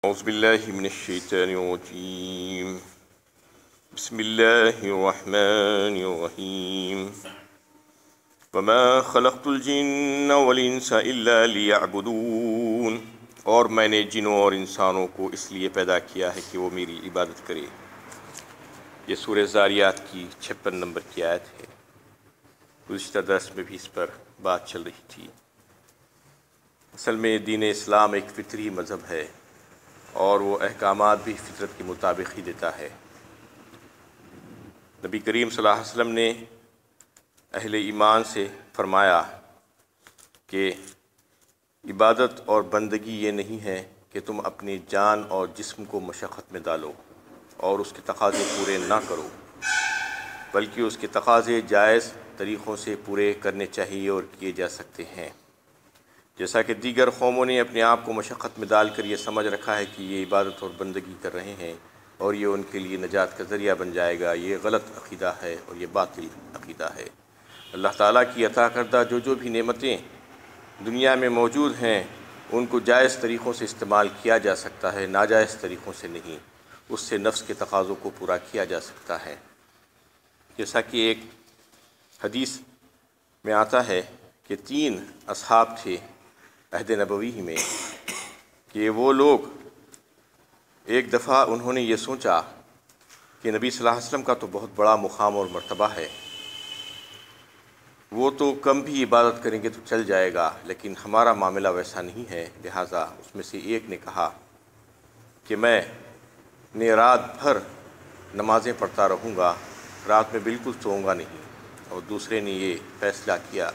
اعوذ باللہ من الشیطان الرجیم بسم اللہ الرحمن الرحیم وما خلقت الجن والانس الا لیعبدون، اور میں نے جنوں اور انسانوں کو اس لیے پیدا کیا ہے کہ وہ میری عبادت کرے۔ یہ سورہ زاریات کی 56 نمبر کی آیت ہے۔ گزشتہ درس میں بھی اس پر بات چل رہی تھی۔ اصل میں دین اسلام ایک فطری مذہب ہے اور وہ احکامات بھی فطرت کے مطابق ہی دیتا ہے۔ نبی کریم صلی اللہ علیہ وسلم نے اہل ایمان سے فرمایا کہ عبادت اور بندگی یہ نہیں ہے کہ تم اپنی جان اور جسم کو مشقت میں ڈالو اور اس کے تقاضے پورے نہ کرو، بلکہ اس کے تقاضے جائز طریقوں سے پورے کرنے چاہیے اور کیے جا سکتے ہیں۔ جیسا کہ دیگر قوموں نے اپنے آپ کو مشقت میں ڈال کر یہ سمجھ رکھا ہے کہ یہ عبادت اور بندگی کر رہے ہیں اور یہ ان کے لیے نجات کا ذریعہ بن جائے گا، یہ غلط عقیدہ ہے اور یہ باطل عقیدہ ہے۔ اللہ تعالیٰ کی عطا کردہ جو بھی نعمتیں دنیا میں موجود ہیں ان کو جائز طریقوں سے استعمال کیا جا سکتا ہے، ناجائز طریقوں سے نہیں۔ اس سے نفس کے تقاضوں کو پورا کیا جا سکتا ہے۔ جیسا کہ ایک حدیث میں آتا ہے کہ 3 اصحاب تھے عہد نبوی میں، کہ وہ لوگ ایک دفعہ انہوں نے یہ سوچا کہ نبی صلی اللہ علیہ وسلم کا تو بہت بڑا مقام اور مرتبہ ہے، وہ تو کم بھی عبادت کریں گے تو چل جائے گا، لیکن ہمارا معاملہ ویسا نہیں ہے۔ لہٰذا اس میں سے ایک نے کہا کہ میں رات بھر نمازیں پڑھتا رہوں گا، رات میں بالکل سوؤں گا نہیں، اور دوسرے نے یہ فیصلہ کیا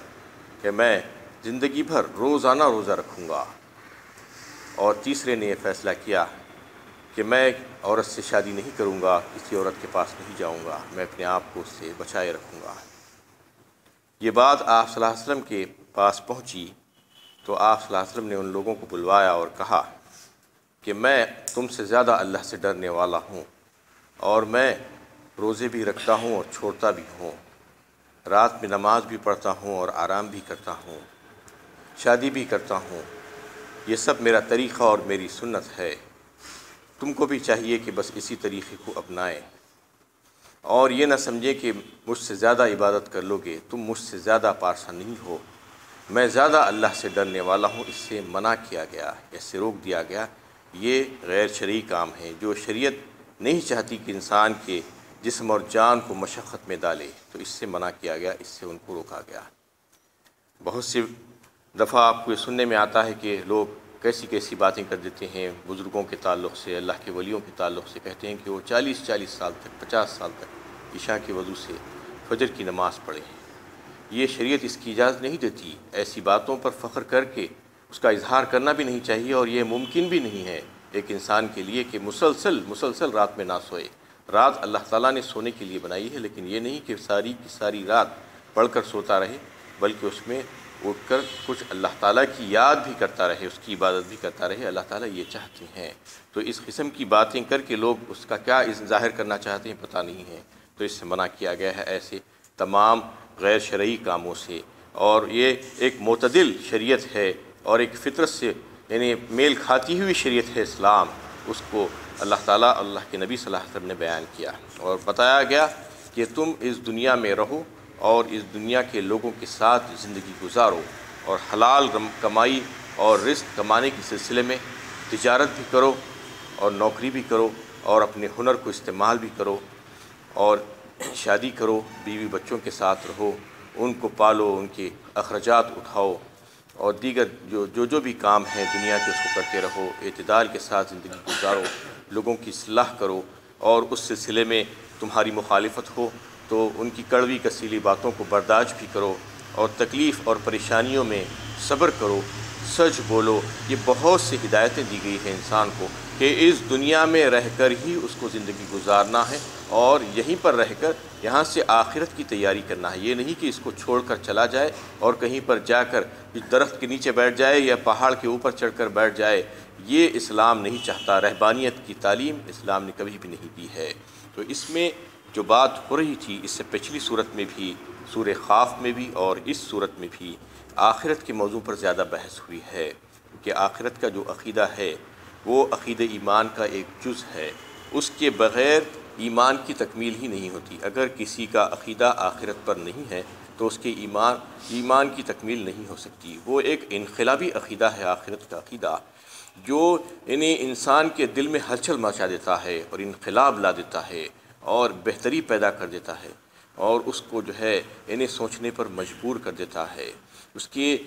کہ میں زندگی بھر روزانہ روزہ رکھوں گا، اور تیسرے نے یہ فیصلہ کیا کہ میں عورت سے شادی نہیں کروں گا، کسی عورت کے پاس نہیں جاؤں گا، میں اپنے آپ کو اس سے بچائے رکھوں گا۔ یہ بات آپ صلی اللہ علیہ وسلم کے پاس پہنچی تو آپ صلی اللہ علیہ وسلم نے ان لوگوں کو بلوایا اور کہا کہ میں تم سے زیادہ اللہ سے ڈرنے والا ہوں، اور میں روزے بھی رکھتا ہوں اور چھوڑتا بھی ہوں، رات میں نماز بھی پڑھتا ہوں اور آرام بھی کرتا ہوں، شادی بھی کرتا ہوں، یہ سب میرا طریقہ اور میری سنت ہے۔ تم کو بھی چاہیے کہ بس اسی طریقے کو اپنائیں، اور یہ نہ سمجھے کہ مجھ سے زیادہ عبادت کر لو گے، تم مجھ سے زیادہ پارسا نہیں ہو، میں زیادہ اللہ سے ڈرنے والا ہوں۔ اس سے منع کیا گیا، اس سے روک دیا گیا۔ یہ غیر شرعی کام ہے جو شریعت نہیں چاہتی کہ انسان کے جسم اور جان کو مشقت میں ڈالے، تو اس سے منع کیا گیا، اس سے ان کو روکا گیا۔ بہت سی دفعہ آپ کو یہ سننے میں آتا ہے کہ لوگ کیسی کیسی باتیں کر دیتے ہیں بزرگوں کے تعلق سے، اللہ کے ولیوں کے تعلق سے۔ کہتے ہیں کہ وہ 40 سال تک، 50 سال تک عشاء کے وضو سے فجر کی نماز پڑھے ہیں۔ یہ شریعت اس کی اجازت نہیں دیتی۔ ایسی باتوں پر فخر کر کے اس کا اظہار کرنا بھی نہیں چاہیے، اور یہ ممکن بھی نہیں ہے ایک انسان کے لیے کہ مسلسل رات میں نہ سوئے۔ رات اللہ تعالیٰ نے سونے کے لیے بنائی ہے، لیکن یہ نہیں کہ ساری کی ساری رات پڑھ کر سوتا رہے، بلکہ اس میں اٹھ کر کچھ اللہ تعالیٰ کی یاد بھی کرتا رہے، اس کی عبادت بھی کرتا رہے۔ اللہ تعالیٰ یہ چاہتے ہیں۔ تو اس قسم کی باتیں کر کے لوگ اس کا کیا ظاہر کرنا چاہتے ہیں پتہ نہیں ہے، تو اس سے منع کیا گیا ہے ایسے تمام غیر شرعی کاموں سے۔ اور یہ ایک معتدل شریعت ہے اور ایک فطرت سے یعنی میل کھاتی ہوئی شریعت ہے اسلام، اس کو اللہ تعالیٰ اللہ کے نبی صلی اللہ علیہ وسلم نے بیان کیا اور بتایا گیا کہ تم اس دنیا میں رہو اور اس دنیا کے لوگوں کے ساتھ زندگی گزارو، اور حلال کمائی اور رزق کمانے کے سلسلے میں تجارت بھی کرو اور نوکری بھی کرو، اور اپنے ہنر کو استعمال بھی کرو، اور شادی کرو، بیوی بچوں کے ساتھ رہو، ان کو پالو، ان کے اخراجات اٹھاؤ، اور دیگر جو بھی کام ہیں دنیا کے اس کو کرتے رہو، اعتدال کے ساتھ زندگی گزارو، لوگوں کی اصلاح کرو، اور اس سلسلے میں تمہاری مخالفت ہو تو ان کی کڑوی کسیلی باتوں کو برداشت بھی کرو، اور تکلیف اور پریشانیوں میں صبر کرو، سچ بولو۔ یہ بہت سی ہدایتیں دی گئی ہیں انسان کو کہ اس دنیا میں رہ کر ہی اس کو زندگی گزارنا ہے، اور یہیں پر رہ کر یہاں سے آخرت کی تیاری کرنا ہے۔ یہ نہیں کہ اس کو چھوڑ کر چلا جائے اور کہیں پر جا کر درخت کے نیچے بیٹھ جائے یا پہاڑ کے اوپر چڑھ کر بیٹھ جائے۔ یہ اسلام نہیں چاہتا، رہبانیت کی تعلیم اسلام نے کبھی بھی نہیں دی ہے۔ تو اس میں جو بات ہو رہی تھی اس سے پچھلی صورت میں بھی، سورہ قاف میں بھی اور اس صورت میں بھی آخرت کے موضوع پر زیادہ بحث ہوئی ہے، کہ آخرت کا جو عقیدہ ہے وہ عقیدہ ایمان کا ایک جز ہے، اس کے بغیر ایمان کی تکمیل ہی نہیں ہوتی۔ اگر کسی کا عقیدہ آخرت پر نہیں ہے تو اس کے ایمان کی تکمیل نہیں ہو سکتی۔ وہ ایک انقلابی عقیدہ ہے آخرت کا عقیدہ، جو انسان کے دل میں ہلچل مچا دیتا ہے اور انقلاب لا دیتا ہے اور بہتری پیدا کر دیتا ہے، اور اس کو جو ہے انہیں سوچنے پر مجبور کر دیتا ہے۔ اس کے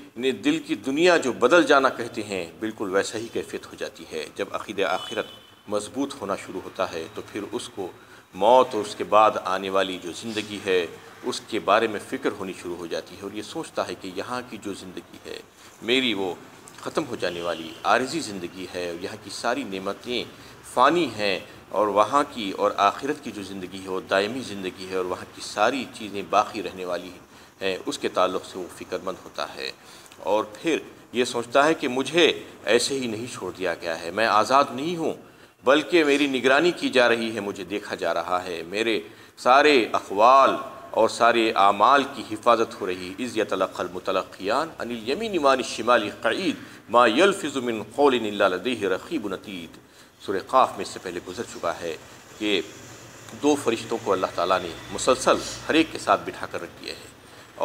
دل کی دنیا جو بدل جانا کہتے ہیں، بالکل ویسا ہی کیفیت ہو جاتی ہے۔ جب عقیدہ آخرت مضبوط ہونا شروع ہوتا ہے تو پھر اس کو موت اور اس کے بعد آنے والی جو زندگی ہے اس کے بارے میں فکر ہونی شروع ہو جاتی ہے، اور یہ سوچتا ہے کہ یہاں کی جو زندگی ہے میری، وہ ختم ہو جانے والی عارضی زندگی ہے، اور یہاں کی ساری نعمتیں فانی ہیں، اور وہاں کی اور آخرت کی جو زندگی ہے وہ دائمی زندگی ہے، اور وہاں کی ساری چیزیں باقی رہنے والی ہیں۔ اس کے تعلق سے وہ فکر مند ہوتا ہے، اور پھر یہ سوچتا ہے کہ مجھے ایسے ہی نہیں چھوڑ دیا گیا ہے، میں آزاد نہیں ہوں، بلکہ میری نگرانی کی جا رہی ہے، مجھے دیکھا جا رہا ہے، میرے سارے اقوال اور سارے اعمال کی حفاظت ہو رہی۔ اذ یتلقى المتلقیان عن الیمین وعن الشمال قعید ما یلفظ من قول الا لدیہ رقیب عتید۔ سورہ قاف میں اس سے پہلے گزر چکا ہے کہ دو فرشتوں کو اللہ تعالیٰ نے مسلسل ہر ایک کے ساتھ بٹھا کر رکھ دیا ہے،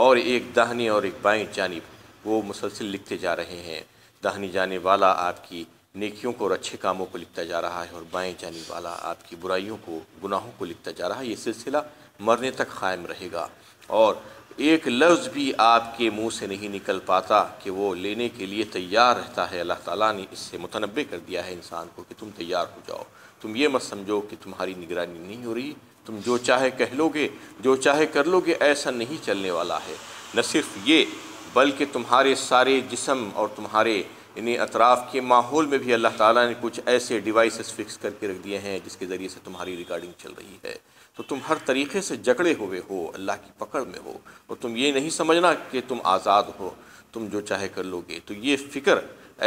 اور ایک داہنی اور ایک بائیں جانب وہ مسلسل لکھتے جا رہے ہیں۔ داہنی جانب والا آپ کی نیکیوں کو اور اچھے کاموں کو لکھتا جا رہا ہے، اور بائیں جانب والا آپ کی برائیوں کو، گناہوں کو لکھتا جا رہا ہے۔ یہ سلسلہ مرنے تک قائم رہے گا، اور ایک لفظ بھی آپ کے منہ سے نہیں نکل پاتا کہ وہ لینے کے لیے تیار رہتا ہے۔ اللہ تعالیٰ نے اس سے متنبع کر دیا ہے انسان کو کہ تم تیار ہو جاؤ، تم یہ مت سمجھو کہ تمہاری نگرانی نہیں ہو رہی، تم جو چاہے کہہ لو گے، جو چاہے کر لو گے، ایسا نہیں چلنے والا ہے۔ نہ صرف یہ، بلکہ تمہارے سارے جسم اور تمہارے اطراف کے ماحول میں بھی اللہ تعالیٰ نے کچھ ایسے ڈیوائسز فکس کر کے رکھ دیے ہیں جس کے ذریعے سے تمہاری ریکارڈنگ چل رہی ہے۔ تو تم ہر طریقے سے جکڑے ہوئے ہو، اللہ کی پکڑ میں ہو، اور تم یہ نہیں سمجھنا کہ تم آزاد ہو، تم جو چاہے کر لو گے۔ تو یہ فکر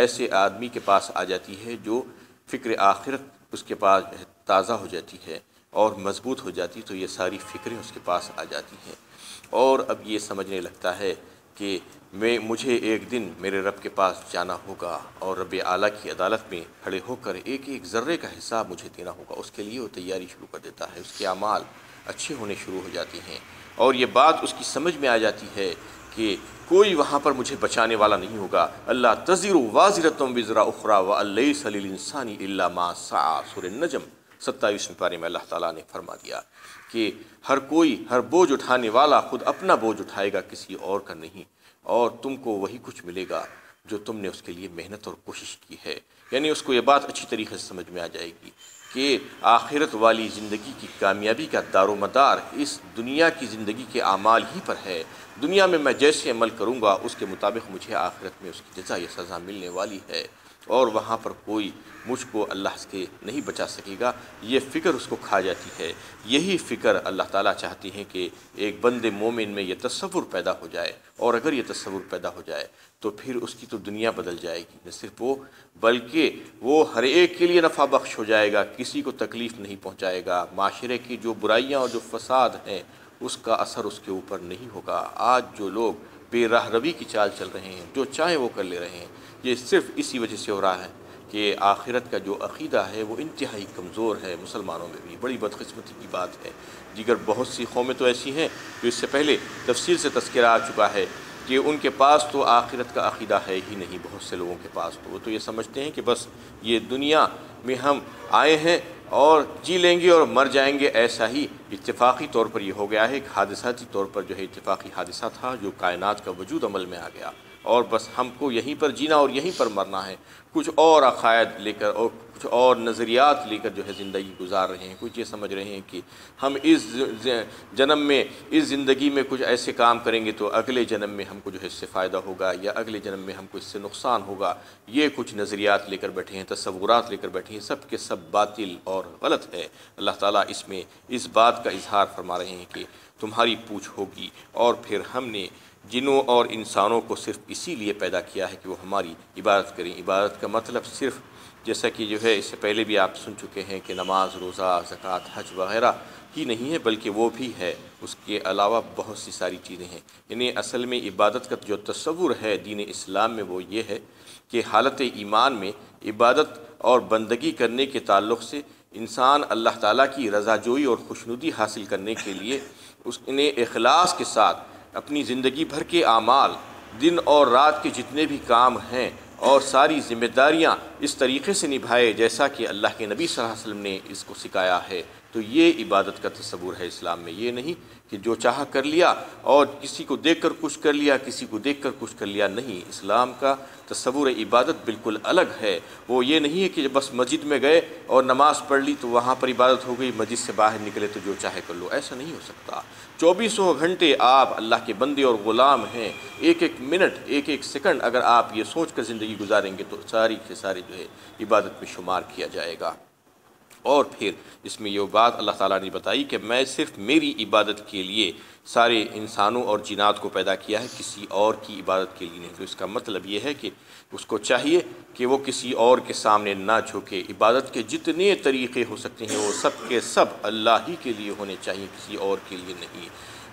ایسے آدمی کے پاس آ جاتی ہے جو فکر آخرت اس کے پاس تازہ ہو جاتی ہے اور مضبوط ہو جاتی، تو یہ ساری فکریں اس کے پاس آ جاتی ہیں، اور اب یہ سمجھنے لگتا ہے کہ مجھے ایک دن میرے رب کے پاس جانا ہوگا، اور رب اعلیٰ کی عدالت میں کھڑے ہو کر ایک ایک ذرے کا حساب مجھے دینا ہوگا۔ اس کے لیے وہ تیاری شروع کر دیتا ہے، اس کے اعمال اچھے ہونے شروع ہو جاتے ہیں، اور یہ بات اس کی سمجھ میں آ جاتی ہے کہ کوئی وہاں پر مجھے بچانے والا نہیں ہوگا۔ اللہ تزر وازرۃ وزر اخری وان لیس للانسان الا ما سعی۔ سورہ نجم 27ویں پارے میں اللہ تعالیٰ نے فرما دیا کہ ہر بوجھ اٹھانے والا خود اپنا بوجھ اٹھائے گا، کسی اور کا نہیں، اور تم کو وہی کچھ ملے گا جو تم نے اس کے لیے محنت اور کوشش کی ہے۔ یعنی اس کو یہ بات اچھی طریقے سے سمجھ میں آ جائے گی کہ آخرت والی زندگی کی کامیابی کا دار و مدار اس دنیا کی زندگی کے اعمال ہی پر ہے۔ دنیا میں جیسے عمل کروں گا اس کے مطابق مجھے آخرت میں اس کی جزا یا سزا ملنے والی ہے، اور وہاں پر کوئی مجھ کو اللہ سے نہیں بچا سکے گا۔ یہ فکر اس کو کھا جاتی ہے۔ یہی فکر اللہ تعالیٰ چاہتی ہیں کہ ایک بند مومن میں یہ تصور پیدا ہو جائے، اور اگر یہ تصور پیدا ہو جائے تو پھر اس کی تو دنیا بدل جائے گی، نہ صرف وہ بلکہ وہ ہر ایک کے لیے نفع بخش ہو جائے گا، کسی کو تکلیف نہیں پہنچائے گا۔ معاشرے کی جو برائیاں اور جو فساد ہیں اس کا اثر اس کے اوپر نہیں ہوگا۔ آج جو لوگ بے راہ روی کی چال چل رہے ہیں، جو چاہیں وہ کر لے رہے ہیں، یہ صرف اسی وجہ سے ہو رہا ہے کہ آخرت کا جو عقیدہ ہے وہ انتہائی کمزور ہے مسلمانوں میں بھی۔ بڑی بدقسمتی کی بات ہے، دیگر بہت سی قومیں تو ایسی ہیں جو اس سے پہلے تفصیل سے تذکرہ آ چکا ہے کہ ان کے پاس تو آخرت کا عقیدہ ہے ہی نہیں۔ بہت سے لوگوں کے پاس تو وہ تو یہ سمجھتے ہیں کہ بس یہ دنیا میں ہم آئے ہیں اور جی لیں گے اور مر جائیں گے، ایسا ہی اتفاقی طور پر یہ ہو گیا ہے، ایک حادثاتی طور پر جو ہے اتفاقی حادثہ تھا جو کائنات کا وجود عمل میں آ گیا، اور بس ہم کو یہیں پر جینا اور یہیں پر مرنا ہے۔ کچھ اور عقائد لے کر اور کچھ اور نظریات لے کر جو ہے زندگی گزار رہے ہیں۔ کچھ یہ سمجھ رہے ہیں کہ ہم اس جنم میں، اس زندگی میں کچھ ایسے کام کریں گے تو اگلے جنم میں ہم کو جو ہے اس سے فائدہ ہوگا، یا اگلے جنم میں ہم کو اس سے نقصان ہوگا۔ یہ کچھ نظریات لے کر بیٹھے ہیں، تصورات لے کر بیٹھے ہیں، سب کے سب باطل اور غلط ہے۔ اللہ تعالیٰ اس میں اس بات کا اظہار فرما رہے ہیں کہ تمہاری پوچھ ہوگی، اور پھر ہم نے جنوں اور انسانوں کو صرف اسی لیے پیدا کیا ہے کہ وہ ہماری عبادت کریں۔ عبادت کا مطلب صرف جیسا کہ جو ہے اس سے پہلے بھی آپ سن چکے ہیں کہ نماز، روزہ، زکوٰۃ، حج وغیرہ ہی نہیں ہے، بلکہ وہ بھی ہے، اس کے علاوہ بہت سی ساری چیزیں ہیں۔ یعنی اصل میں عبادت کا جو تصور ہے دین اسلام میں وہ یہ ہے کہ حالت ایمان میں عبادت اور بندگی کرنے کے تعلق سے انسان اللہ تعالیٰ کی رضا جوئی اور خوشنودی حاصل کرنے کے لیے اس نے اخلاص کے ساتھ اپنی زندگی بھر کے اعمال، دن اور رات کے جتنے بھی کام ہیں اور ساری ذمہ داریاں اس طریقے سے نبھائے جیسا کہ اللہ کے نبی صلی اللہ علیہ وسلم نے اس کو سکھایا ہے۔ تو یہ عبادت کا تصور ہے اسلام میں، یہ نہیں کہ جو چاہا کر لیا اور کسی کو دیکھ کر کچھ کر لیا، کسی کو دیکھ کر کچھ کر لیا، نہیں۔ اسلام کا تصور عبادت بالکل الگ ہے۔ وہ یہ نہیں ہے کہ بس مسجد میں گئے اور نماز پڑھ لی تو وہاں پر عبادت ہو گئی، مسجد سے باہر نکلے تو جو چاہے کر لو، ایسا نہیں ہو سکتا۔ 2400 گھنٹے آپ اللہ کے بندے اور غلام ہیں۔ ایک ایک منٹ، ایک ایک سیکنڈ اگر آپ یہ سوچ کر زندگی گزاریں گے تو ساری کے ساری جو ہے عبادت میں شمار کیا جائے گا۔ اور پھر اس میں یہ بات اللہ تعالیٰ نے بتائی کہ میں صرف میری عبادت کے لیے سارے انسانوں اور جنات کو پیدا کیا ہے، کسی اور کی عبادت کے لیے نہیں۔ تو اس کا مطلب یہ ہے کہ اس کو چاہیے کہ وہ کسی اور کے سامنے نہ جھکے۔ عبادت کے جتنے طریقے ہو سکتے ہیں وہ سب کے سب اللہ ہی کے لیے ہونے چاہیے، کسی اور کے لیے نہیں۔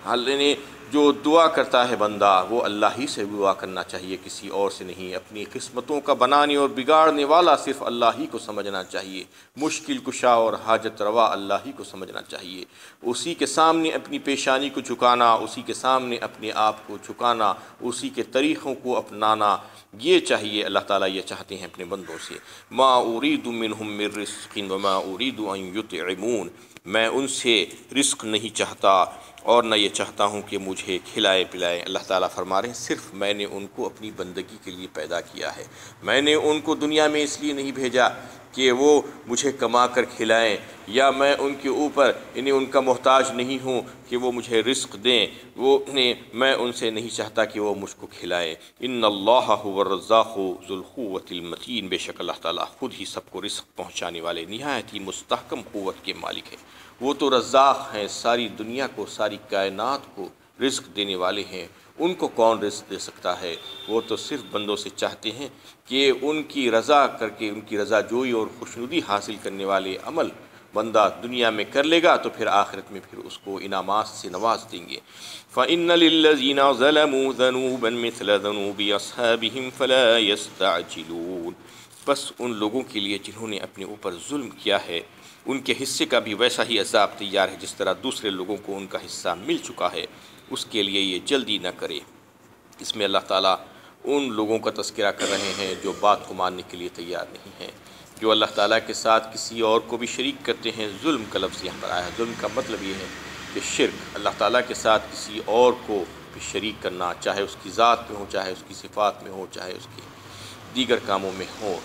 حالانکہ جو دعا کرتا ہے بندہ وہ اللہ ہی سے دعا کرنا چاہیے، کسی اور سے نہیں۔ اپنی قسمتوں کا بنانے اور بگاڑنے والا صرف اللہ ہی کو سمجھنا چاہیے، مشکل کشا اور حاجت روا اللہ ہی کو سمجھنا چاہیے۔ اسی کے سامنے اپنی پیشانی کو جھکانا، اسی کے سامنے اپنے آپ کو جھکانا، اسی کے طریقوں کو اپنانا، یہ چاہیے۔ اللہ تعالیٰ یہ چاہتے ہیں اپنے بندوں سے، ما اريد منهم من رزق وما اريد ان يطعمون، میں ان سے رزق نہیں چاہتا اور نہ یہ چاہتا ہوں کہ مجھے کھلائے پلائیں۔ اللہ تعالیٰ فرما رہے ہیں صرف میں نے ان کو اپنی بندگی کے لیے پیدا کیا ہے، میں نے ان کو دنیا میں اس لیے نہیں بھیجا کہ وہ مجھے کما کر کھلائیں، یا میں ان کے اوپر ان کا محتاج نہیں ہوں کہ وہ مجھے رزق دیں، میں ان سے نہیں چاہتا کہ وہ مجھ کو کھلائیں۔ ان اللہ هو الرزاق ذو القوۃ المتین، بے شک اللہ تعالیٰ خود ہی سب کو رزق پہنچانے والے نہایت ہی مستحکم قوت کے مالک ہے۔ وہ تو رزاق ہیں، ساری دنیا کو، ساری کائنات کو رزق دینے والے ہیں۔ ان کو کون رزق دے سکتا ہے؟ وہ تو صرف بندوں سے چاہتے ہیں کہ ان کی رضا کر کے، ان کی رضا جوئی اور خوشنودی حاصل کرنے والے عمل بندہ دنیا میں کر لے گا تو پھر آخرت میں پھر اس کو انعامات سے نواز دیں گے۔ فَإِنَّ لِلَّذِينَ ظَلَمُوا ذَنُوبًا مِثْلَ ذَنُوبِ أَصْحَابِهِمْ فَلَا يَسْتَعْجِلُونَ، بس ان لوگوں کے لیے جنہوں نے اپنے اوپر ظلم کیا ہے ان کے حصے کا بھی ویسا ہی عذاب تیار ہے جس طرح دوسرے لوگوں کو ان کا حصہ مل چکا ہے، اس کے لیے یہ جلدی نہ کرے۔ اس میں اللہ تعالیٰ ان لوگوں کا تذکرہ کر رہے ہیں جو بات کو ماننے کے لیے تیار نہیں ہیں، جو اللہ تعالیٰ کے ساتھ کسی اور کو بھی شریک کرتے ہیں۔ ظلم کا لفظ یہاں پر آیا ہے۔ ظلم کا مطلب یہ ہے کہ شرک، اللہ تعالیٰ کے ساتھ کسی اور کو بھی شریک کرنا، چاہے اس کی ذات میں ہو، چاہے اس کی صفات میں ہو، چاہے اس کے دیگر کاموں میں ہو،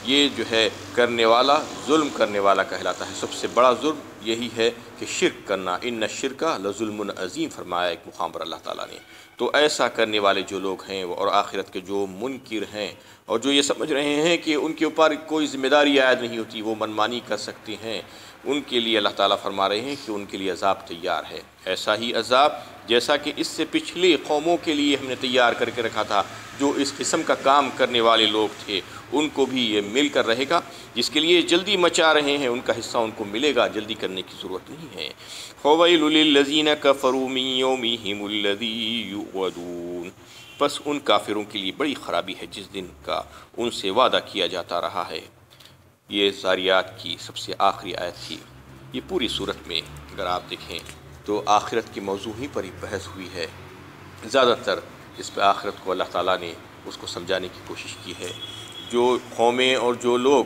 یہ جو ہے کرنے والا ظلم کرنے والا کہلاتا ہے۔ سب سے بڑا ظلم یہی ہے کہ شرک کرنا، ان الشرک لظلم عظیم فرمایا ایک مقام پر اللہ تعالیٰ نے۔ تو ایسا کرنے والے جو لوگ ہیں اور آخرت کے جو منکر ہیں اور جو یہ سمجھ رہے ہیں کہ ان کے اوپر کوئی ذمہ داری عائد نہیں ہوتی، وہ منمانی کر سکتے ہیں، ان کے لیے اللہ تعالیٰ فرما رہے ہیں کہ ان کے لیے عذاب تیار ہے، ایسا ہی عذاب جیسا کہ اس سے پچھلی قوموں کے لیے ہم نے تیار کر کے رکھا تھا۔ جو اس قسم کا کام کرنے والے لوگ تھے ان کو بھی یہ مل کر رہے گا، جس کے لیے جلدی مچا رہے ہیں ان کا حصہ ان کو ملے گا، جلدی کرنے کی ضرورت نہیں ہے۔ فَوَيْلٌ لِّلَّذِينَ كَفَرُوا مِن يَوْمِهِمُ الَّذِي يُوعَدُونَ، بس ان کافروں کے لیے بڑی خرابی ہے جس دن کا ان سے وعدہ کیا جاتا رہا ہے۔ یہ زاریات کی سب سے آخری آیت تھی۔ یہ پوری صورت میں اگر آپ دیکھیں تو آخرت کے موضوع ہی پر ہی بحث ہوئی ہے۔ زیادہ تر اس پہ آخرت کو اللہ تعالیٰ نے اس کو سمجھانے کی کوشش کی ہے۔ جو قومیں اور جو لوگ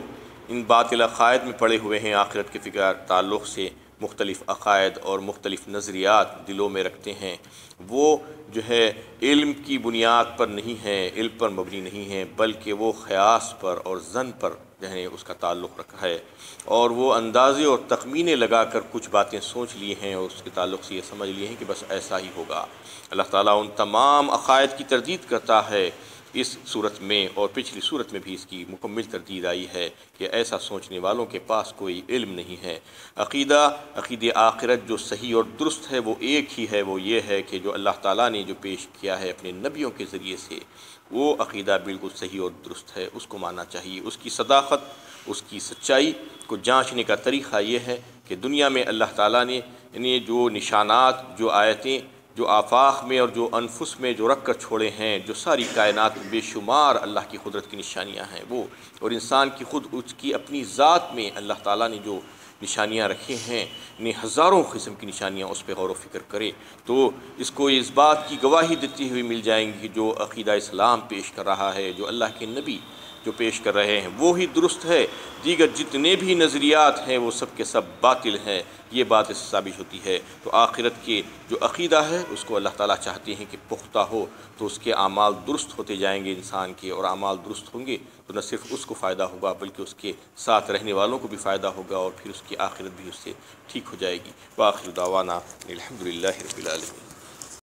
ان باطل عقائد میں پڑے ہوئے ہیں، آخرت کے فکر تعلق سے مختلف عقائد اور مختلف نظریات دلوں میں رکھتے ہیں، وہ جو ہے علم کی بنیاد پر نہیں ہیں، علم پر مبنی نہیں ہیں، بلکہ وہ خیاس پر اور ظن پر جو ہے اس کا تعلق رکھا ہے، اور وہ اندازے اور تخمینے لگا کر کچھ باتیں سوچ لیے ہیں اور اس کے تعلق سے یہ سمجھ لیے ہیں کہ بس ایسا ہی ہوگا۔ اللہ تعالیٰ ان تمام عقائد کی تردید کرتا ہے۔ اس صورت میں اور پچھلی صورت میں بھی اس کی مکمل تردید آئی ہے کہ ایسا سوچنے والوں کے پاس کوئی علم نہیں ہے۔ عقید آخرت جو صحیح اور درست ہے وہ ایک ہی ہے، وہ یہ ہے کہ جو اللہ تعالیٰ نے جو پیش کیا ہے اپنے نبیوں کے ذریعے سے، وہ عقیدہ بالکل صحیح اور درست ہے، اس کو ماننا چاہیے۔ اس کی صداقت، اس کی سچائی کو جانچنے کا طریقہ یہ ہے کہ دنیا میں اللہ تعالیٰ نے جو نشانات، جو آیتیں جو آفاق میں اور جو انفس میں جو رکھ کر چھوڑے ہیں، جو ساری کائنات میں بے شمار اللہ کی قدرت کی نشانیاں ہیں وہ، اور انسان کی خود اس کی اپنی ذات میں اللہ تعالیٰ نے جو نشانیاں رکھی ہیں، نے ہزاروں قسم کی نشانیاں، اس پہ غور و فکر کرے تو اس کو اس بات کی گواہی دیتی ہوئی مل جائیں گی کہ جو عقیدہ اسلام پیش کر رہا ہے، جو اللہ کے نبی جو پیش کر رہے ہیں وہی درست ہے، دیگر جتنے بھی نظریات ہیں وہ سب کے سب باطل ہیں۔ یہ بات اس سے ثابت ہوتی ہے۔ تو آخرت کے جو عقیدہ ہے اس کو اللہ تعالیٰ چاہتے ہیں کہ پختہ ہو، تو اس کے اعمال درست ہوتے جائیں گے انسان کے، اور اعمال درست ہوں گے تو نہ صرف اس کو فائدہ ہوگا بلکہ اس کے ساتھ رہنے والوں کو بھی فائدہ ہوگا، اور پھر اس کی آخرت بھی اس سے ٹھیک ہو جائے گی۔ وآخر دعوانا الحمدللہ رب العالمین۔